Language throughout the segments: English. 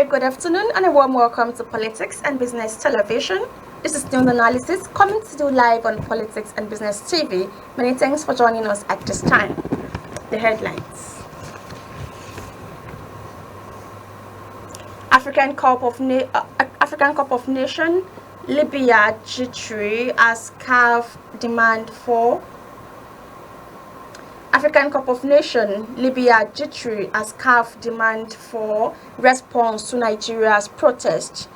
very good afternoon and a warm welcome to Politics and Business Television. This is news analysis coming to you live on Politics and Business TV. Many thanks for joining us at this time. The headlines. African Cup of Nations, Libya G3 as CAF demand for African Cup of Nations, Libya G3 as CAF demand for response to Nigeria's protest.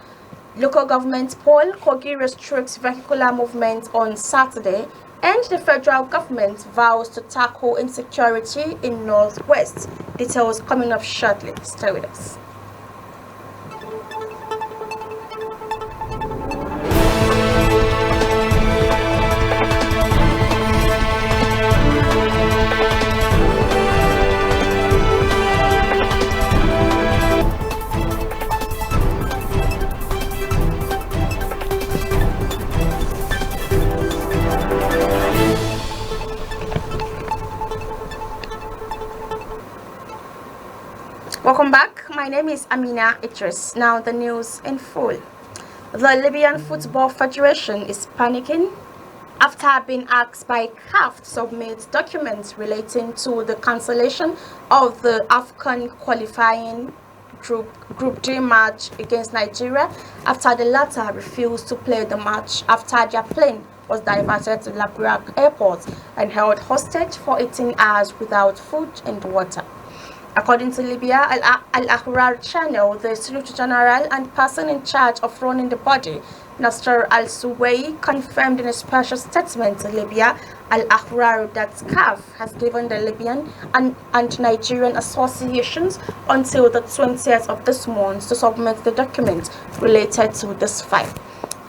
Local government poll, Kogi restricts vehicular movement on Saturday, and the federal government vows to tackle insecurity in Northwest. Details coming up shortly. Stay with us. Welcome back. My name is Amina Idris. Now the news in full. The Libyan Football Federation is panicking after being asked by CAF to submit documents relating to the cancellation of the AFCON qualifying Group D match against Nigeria after the latter refused to play the match after their plane was diverted to Labrak Airport and held hostage for 18 hours without food and water. According to Libya Al-Ahrar channel, the Secretary General and person in charge of running the body, Nasser Al-Suwai, confirmed in a special statement to Libya Al-Ahrar that CAF has given the Libyan and Nigerian associations until the 20th of this month to submit the document related to this file.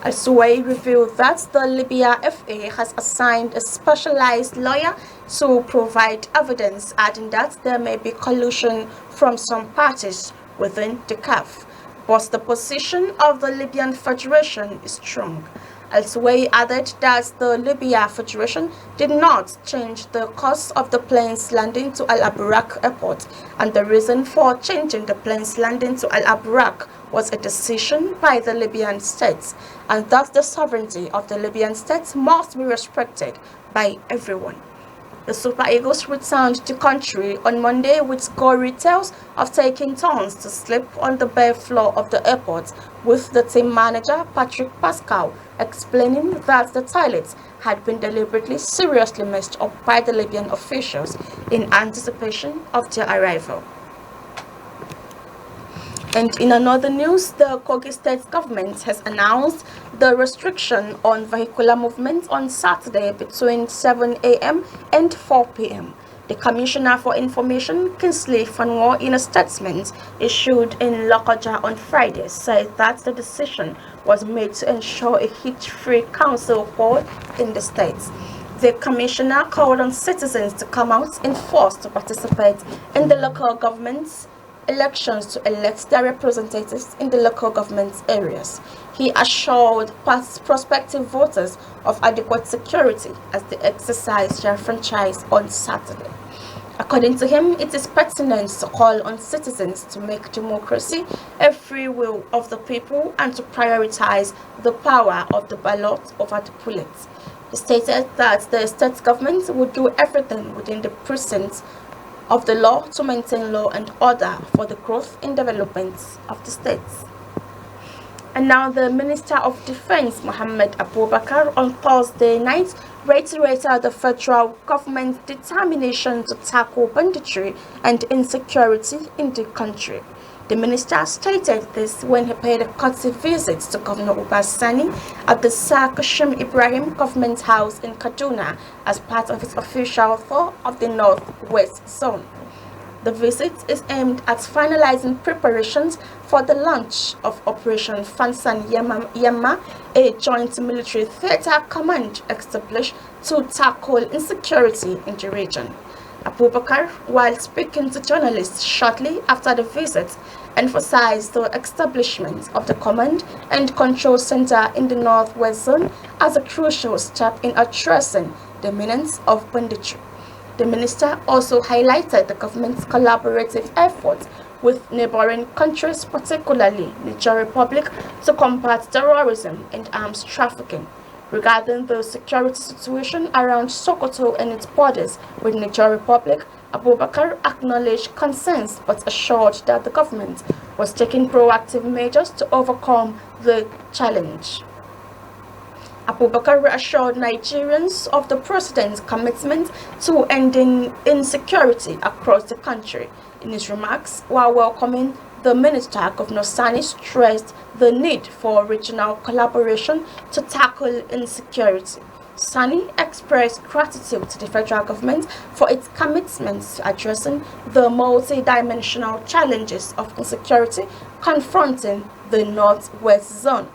Al-Suwai revealed that the Libya FA has assigned a specialized lawyer to provide evidence, adding that there may be collusion from some parties within the CAF. But the position of the Libyan Federation is strong. Al-Suwai added that the Libya Federation did not change the course of the plane's landing to Al-Abrak Airport, and the reason for changing the plane's landing to Al-Abrak was a decision by the Libyan state, and that the sovereignty of the Libyan state must be respected by everyone. The Super Eagles returned to country on Monday with gory tales of taking turns to sleep on the bare floor of the airport, with the team manager Patrick Pascal explaining that the toilets had been deliberately seriously messed up by the Libyan officials in anticipation of their arrival. And in another news, the Kogi state government has announced the restriction on vehicular movement on Saturday between 7 a.m. and 4 p.m. The Commissioner for Information, Kingsley Fanwo, in a statement issued in Lokoja on Friday, said that the decision was made to ensure a hitch-free council board in the state. The Commissioner called on citizens to come out in force to participate in the local government's elections to elect their representatives in the local government areas. He assured prospective voters of adequate security as they exercise their franchise on Saturday. According to him, it is pertinent to call on citizens to make democracy a free will of the people and to prioritize the power of the ballot over the bullets. He stated that the state government would do everything within the precincts of the law to maintain law and order for the growth and development of the states. And now the Minister of Defense, Mohammed Abubakar, on Thursday night reiterated the federal government's determination to tackle banditry and insecurity in the country. The minister stated this when he paid a courtesy visit to Governor Ubasani at the Sir Kashim Ibrahim Government House in Kaduna as part of his official tour of the Northwest Zone. The visit is aimed at finalizing preparations for the launch of Operation Fansan Yamma, a joint military theater command established to tackle insecurity in the region. Abubakar, while speaking to journalists shortly after the visit, emphasized the establishment of the Command and Control Center in the Northwest Zone as a crucial step in addressing the menace of banditry. The minister also highlighted the government's collaborative efforts with neighboring countries, particularly Niger Republic, to combat terrorism and arms trafficking. Regarding the security situation around Sokoto and its borders with Niger Republic, Abubakar acknowledged concerns but assured that the government was taking proactive measures to overcome the challenge. Abubakar reassured Nigerians of the president's commitment to ending insecurity across the country. In his remarks, while welcoming the Minister, Governor Sani stressed the need for regional collaboration to tackle insecurity. Sani expressed gratitude to the federal government for its commitment to addressing the multi-dimensional challenges of insecurity confronting the Northwest Zone.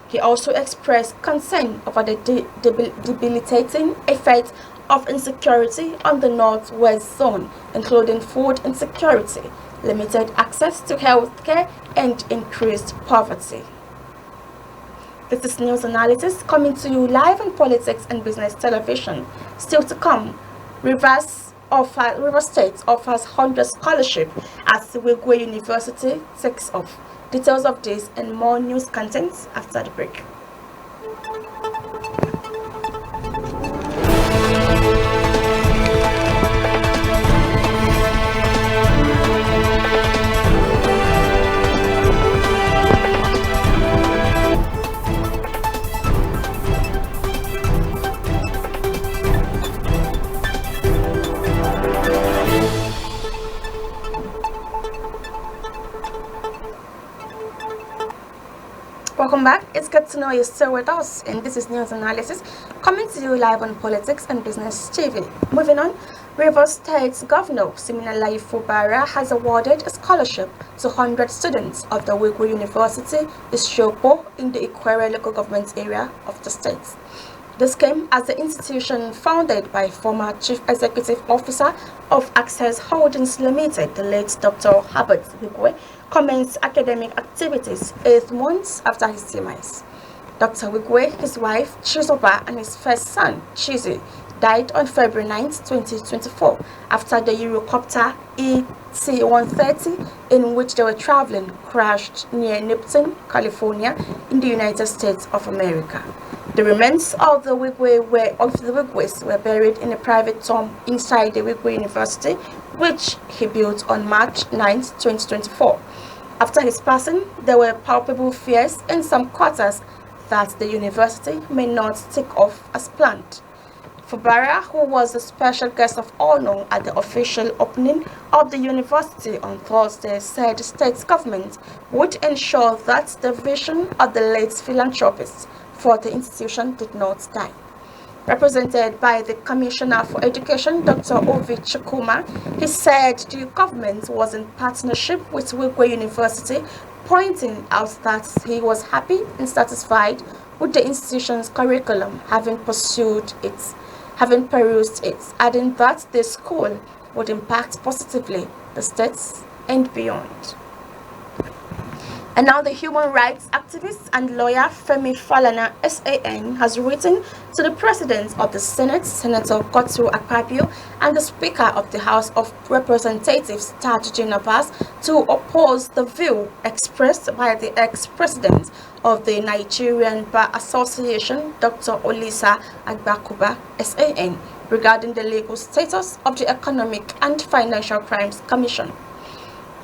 He also expressed concern over the debilitating effects of insecurity on the Northwest Zone, including food insecurity, limited access to health care, and increased poverty. This is news analysis coming to you live on Politics and Business Television. Still to come, River State offers 100 scholarship as Wigwe University takes off. Details of this and more news contents after the break. Welcome back. It's good to know you're still with us, and this is news analysis coming to you live on Politics and Business TV. Moving on, Rivers State's Governor Siminalayi Fubara has awarded a scholarship to 100 students of the Wigwe University Ishopo in the Ikwere local government area of the state. This came as the institution founded by former Chief Executive Officer of Access Holdings Limited, the late Dr. Herbert Wigwe, commenced academic activities 8 months after his demise. Dr. Wigwe, his wife Chizoba, and his first son Chizi died on February 9, 2024, after the Eurocopter EC-130 in which they were traveling crashed near Nipton, California, in the United States of America. The remains of the Wigwes were buried in a private tomb inside the Wigwe University, which he built on March 9, 2024. After his passing, there were palpable fears in some quarters that the university may not take off as planned. Fubara, who was a special guest of honor at the official opening of the university on Thursday, said the state government would ensure that the vision of the late philanthropist for the institution did not die. Represented by the Commissioner for Education, Dr. Ovi Chukuma, he said the government was in partnership with Wigwe University, pointing out that he was happy and satisfied with the institution's curriculum, having perused it, adding that the school would impact positively the states and beyond. And now the human rights activist and lawyer Femi Falana SAN has written to the President of the Senate, Senator Godswill Akpabio, and the Speaker of the House of Representatives, Tajuddin Abbas, to oppose the view expressed by the ex-president of the Nigerian Bar Association, Dr. Olisa Agbakuba SAN, regarding the legal status of the Economic and Financial Crimes Commission.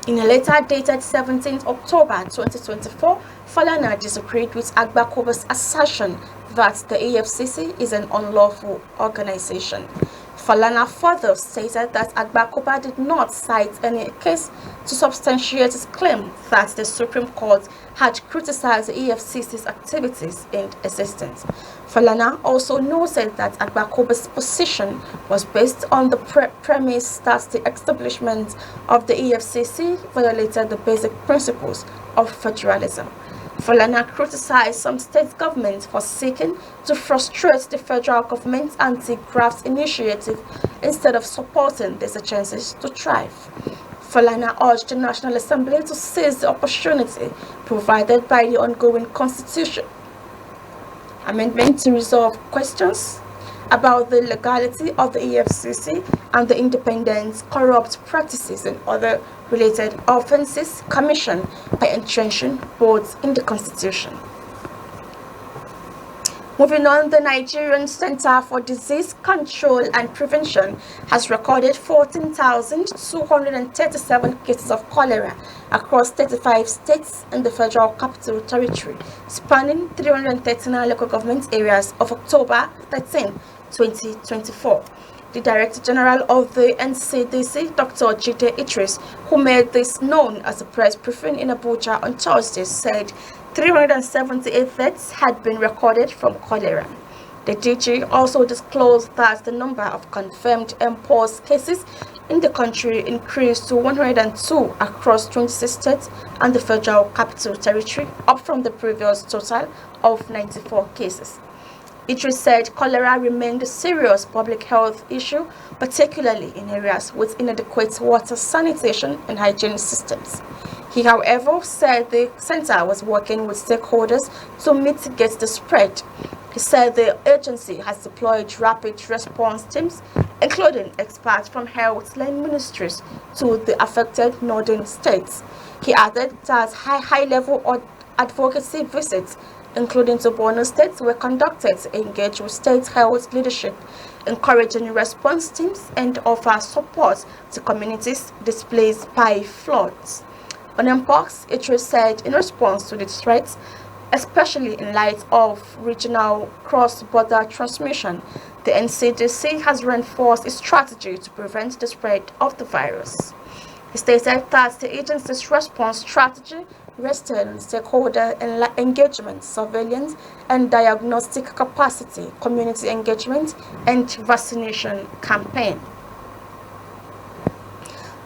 In a letter dated 17th October 2024, Falana disagreed with Agbakuba's assertion that the EFCC is an unlawful organization. Falana further stated that Agbakuba did not cite any case to substantiate his claim that the Supreme Court had criticized the EFCC's activities and existence. Falana also noted that Agbakuba's position was based on the premise that the establishment of the EFCC violated the basic principles of federalism. Falana criticized some state governments for seeking to frustrate the federal government's anti-graft initiative instead of supporting these chances to thrive. Falana urged the National Assembly to seize the opportunity provided by the ongoing Constitution amendment to resolve questions about the legality of the EFCC and the independence, corrupt practices, and other related offenses commissioned by entrenching boards in the Constitution. Moving on, the Nigerian Center for Disease Control and Prevention has recorded 14,237 cases of cholera across 35 states in the Federal Capital Territory, spanning 339 local government areas of October 13, 2024. The Director General of the NCDC, Dr. Jide Idris, who made this known as a press briefing in Abuja on Thursday, said 378 deaths had been recorded from cholera. The DG also disclosed that the number of confirmed mpox cases in the country increased to 102 across 26 states and the Federal Capital Territory, up from the previous total of 94 cases. Idris said cholera remained a serious public health issue, particularly in areas with inadequate water, sanitation, and hygiene systems. He, however, said the center was working with stakeholders to mitigate the spread. He said the agency has deployed rapid response teams, including experts from health-line ministries, to the affected northern states. He added that high-level advocacy visits, including to Borno State, were conducted to engage with state health leadership, encouraging response teams and offer support to communities displaced by floods. On mpox, Idris said in response to the threats, especially in light of regional cross-border transmission, the NCDC has reinforced its strategy to prevent the spread of the virus. He stated that the agency's response strategy rested on stakeholder engagement, surveillance and diagnostic capacity, community engagement, and vaccination campaign.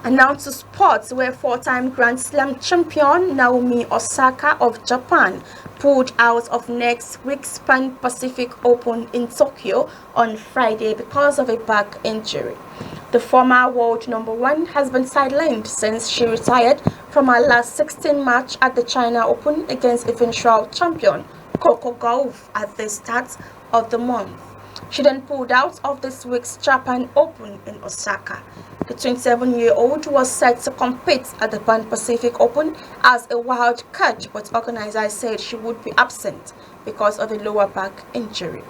And now to sports, where four-time Grand Slam champion Naomi Osaka of Japan pulled out of next week's Pan Pacific Open in Tokyo on Friday because of a back injury. The former world #1 has been sidelined since she retired from her last 16 match at the China Open against eventual champion Coco Gauff at the start of the month. She then pulled out of this week's Japan Open in Osaka. The 27-year-old was set to compete at the Pan Pacific Open as a wild card, but organizers said she would be absent because of a lower back injury.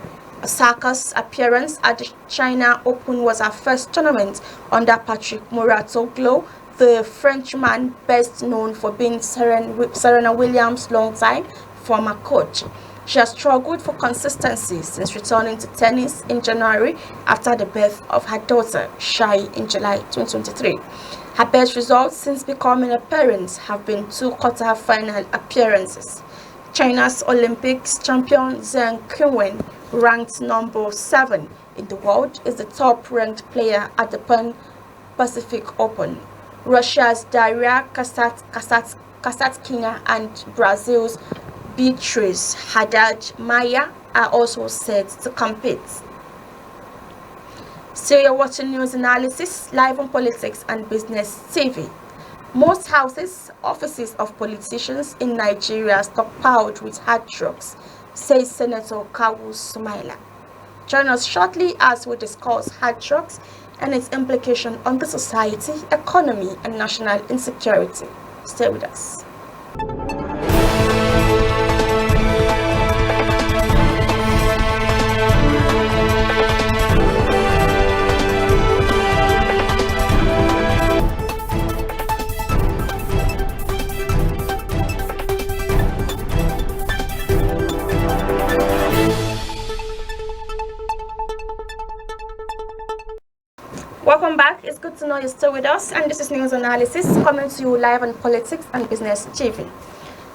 Osaka's appearance at the China Open was her first tournament under Patrick Mouratoglou, the Frenchman best known for being Serena Williams' longtime former coach. She has struggled for consistency since returning to tennis in January after the birth of her daughter, Shai, in July 2023. Her best results since becoming a parent have been 2 quarter-final appearances. China's Olympics champion Zheng Qinwen, ranked number 7 in the world, is the top-ranked player at the Pan Pacific Open. Russia's Daria Kasatkina and Brazil's Beatriz Haddad Maya are also set to compete. Still, you're watching news analysis live on Politics and Business TV. Most houses, offices of politicians in Nigeria stockpiled with hard drugs, says Senator Kawu Sumaila. Join us shortly as we discuss hard drugs and its implication on the society, economy, and national insecurity. Stay with us. Welcome back. It's good to know you're still with us, and this is news analysis coming to you live on Politics and Business TV.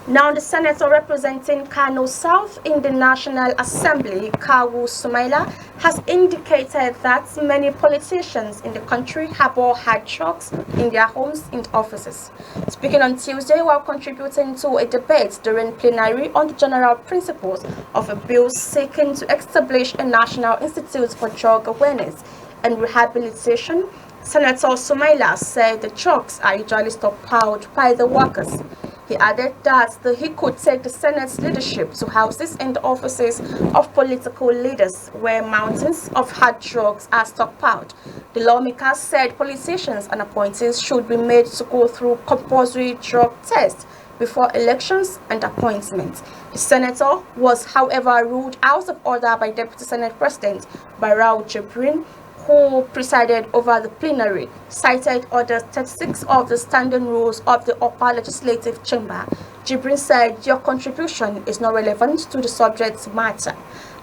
Now, the senator representing Kano South in the National Assembly, Kawu Sumaila, has indicated that many politicians in the country harbor hard drugs in their homes and offices. Speaking on Tuesday while contributing to a debate during plenary on the general principles of a bill seeking to establish a National Institute for Drug Awareness and Rehabilitation, Senator Sumaila said the drugs are usually stockpiled by the workers. He added that he could take the Senate's leadership to houses and offices of political leaders where mountains of hard drugs are stockpiled. The lawmakers said politicians and appointees should be made to go through compulsory drug tests before elections and appointments. The senator was, however, ruled out of order by Deputy Senate President Barau Jibrin, who presided over the plenary, cited Order 36 of the Standing Rules of the Upper Legislative Chamber. Jibrin said, "Your contribution is not relevant to the subject matter."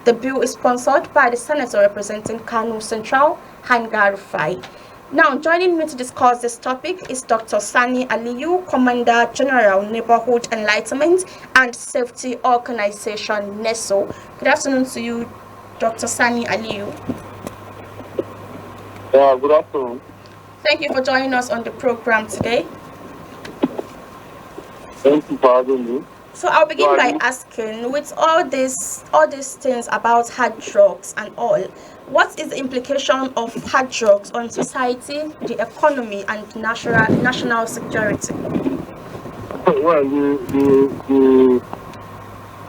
The bill is sponsored by the senator representing Kano Central, Hanga Rufai. Now, joining me to discuss this topic is Dr. Sani Aliyu, Commander General, Neighborhood Enlightenment and Safety Organization, NESO. Good afternoon to you, Dr. Sani Aliyu. Good afternoon. Thank you for joining us on the program today. Thank you for having me. So I'll begin by asking, with all these things about hard drugs and all, what is the implication of hard drugs on society, the economy, and national security? Well,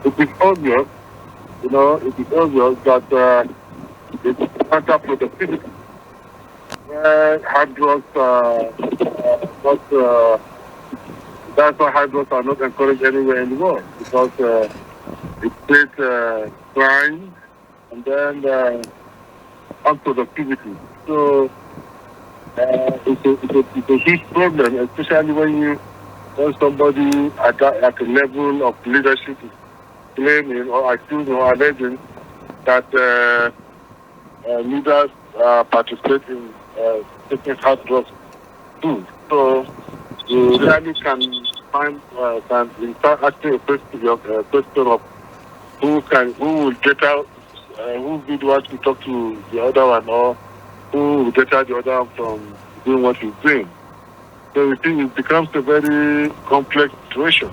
it is obvious, it is obvious that it's counterproductive. Hard drugs that's why hard drugs are not encouraged anywhere in the world, because it creates crime and then unproductivity. So it's a huge problem, especially when somebody at a level of leadership is claiming or accusing or alleging that leaders participate in taking hard drugs too. So you really can start asking a question of who will get out, who would want to talk to the other one, or who will get out the other one from doing what he's doing. So you think it becomes a very complex situation.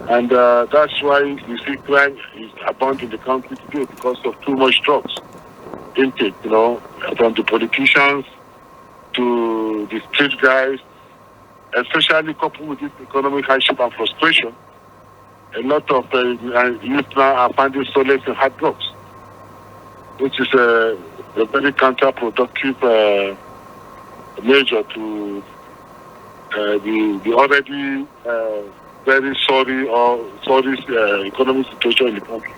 And that's why you see crime is abound in the country today, because of too much drugs intake, from the politicians to the street guys, especially coupled with this economic hardship and frustration. A lot of youth now are finding solace in hard drugs, which is a very counterproductive measure to the already very sorry economic situation in the country.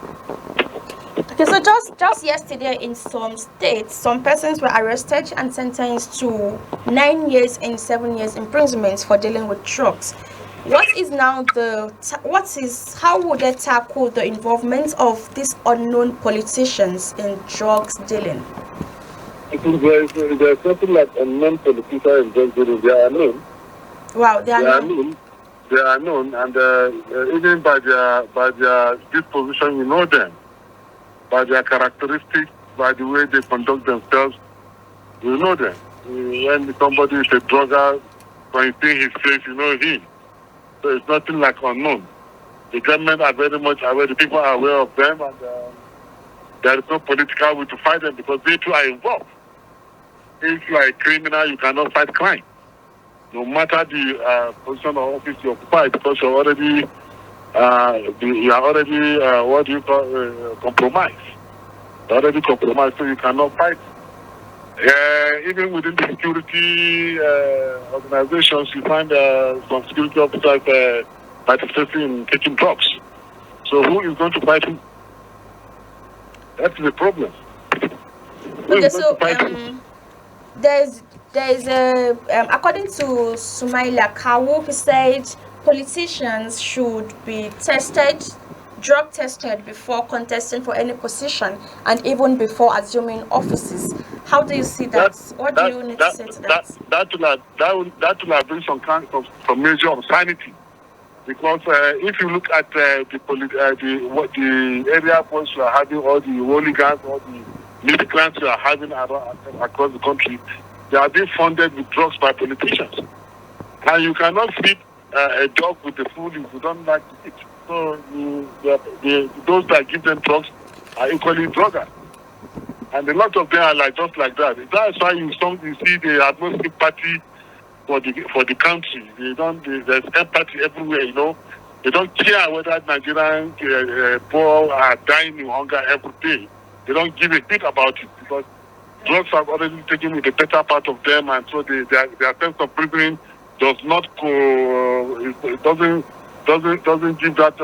Okay, so just yesterday in some states, some persons were arrested and sentenced to 9 years and 7 years imprisonment for dealing with drugs. How would they tackle the involvement of these unknown politicians in drugs dealing? I think there's something like unknown politicians in drug dealing. They are known. Wow, they are known. They are known, and even by their disposition, you know them. By their characteristics, by the way they conduct themselves, you know them. When somebody is a drugger, when you see his face, you know him. So it's nothing like unknown. The government are very much aware, the people are aware of them, and there is no political will to fight them, because they too are involved. If you are a criminal, you cannot fight crime, no matter the position or office you occupy, because you're already compromised. You're already compromised, so you cannot fight. Even within the security organizations, you find some security officers participating in taking drugs. So who is going to fight him? That's the problem. Okay, so there's according to Sumaila Kawu, he said politicians should be drug tested before contesting for any position and even before assuming offices. How do you see that? What do you need to say to that? That will bring some measure of sanity, because if you look at the area points you are having, all the hooligans, all the militants you are having across the country, they are being funded with drugs by politicians, and you cannot feed a dog with the food if you don't like to eat. So those that give them drugs are equally druggers. And a lot of them are just like that. That's why you see they have no sympathy for the country. There's empathy everywhere. They don't care whether Nigerian poor are dying in hunger every day. They don't give a bit about it because drugs have already taken the better part of them, and so their sense of breathing does not go. It doesn't give that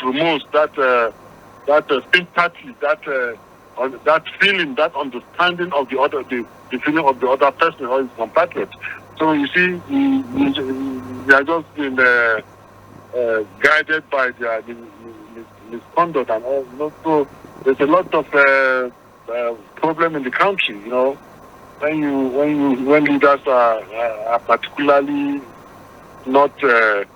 remorse, that sympathy, that feeling, that understanding of the other, the feeling of the other person or his compatriot. So you see, they are just being guided by their misconduct and all. So there's a lot of problem in the country. When leaders are particularly not they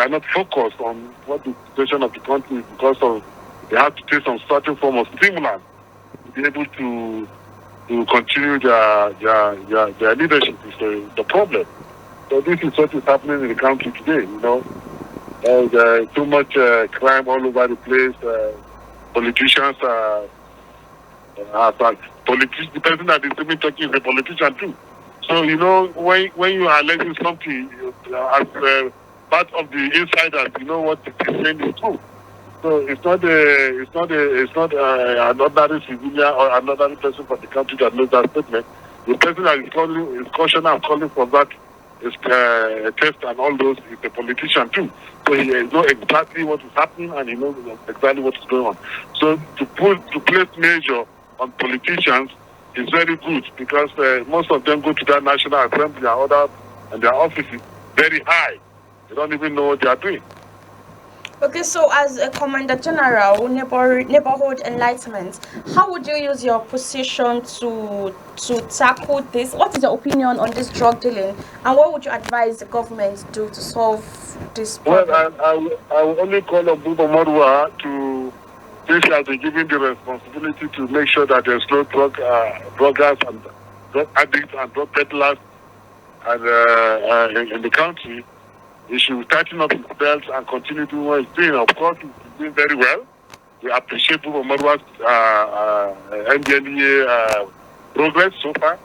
are not focused on what the situation of the country is, because of they have to take some certain form of stimulant to be able to continue their leadership is the problem. So this is what is happening in the country today. There's too much crime all over the place. Politicians are the person that is even talking is a politician too. So when you are alleging something as part of the insiders, you know what is saying is true. So it's not an ordinary civilian or an ordinary person from the country that knows that statement. The person that is cautioning and calling for that is test and all those is a politician too. So he knows exactly what is happening and he knows exactly what is going on. So to place measure on politicians is very good, because most of them go to that National Assembly and their offices very high. They don't even know what they are doing. Okay, so as a Commander General, Neighborhood Enlightenment, how would you use your position to tackle this? What is your opinion on this drug dealing, and what would you advise the government do to solve this problem? Well, I will only call on Buba Marwa to, since he has been given the responsibility to make sure that there's no druggers and drug addicts and drug peddlers and in the country. He should tighten up his belt and continue doing what he's doing. Of course, he's doing very well. We appreciate Buba Marwa's NDLEA progress so far,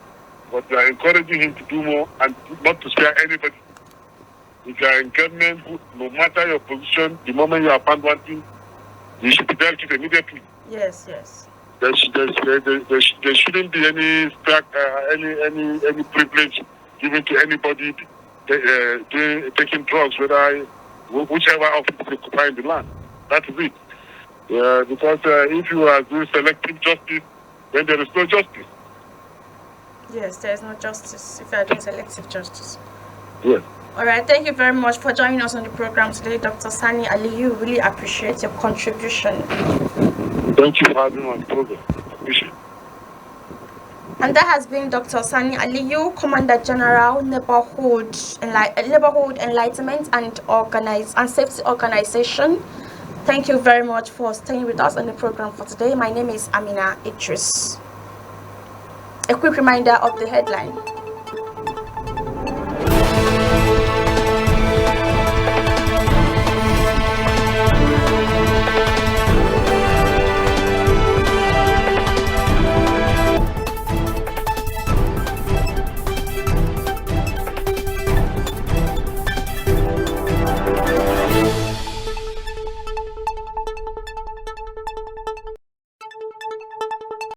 but we are encouraging him to do more and not to spare anybody. If you are in government, no matter your position, the moment you are found wanting, you should be dealt with immediately. Yes. There shouldn't be any privilege given to anybody taking drugs, whichever office is occupying the land. That is it. Because if you are doing selective justice, then there is no justice. Yes, there is no justice if you are doing selective justice. Yes. All right, thank you very much for joining us on the program today, Dr. Sani Aliyu. Really appreciate your contribution. Thank you for having me on the program. Appreciate it. And that has been Dr. Sani Aliyu, Commander General, Neighborhood Enlightenment and Safety Organization. Thank you very much for staying with us on the program for today. My name is Amina Idris. A quick reminder of the headline.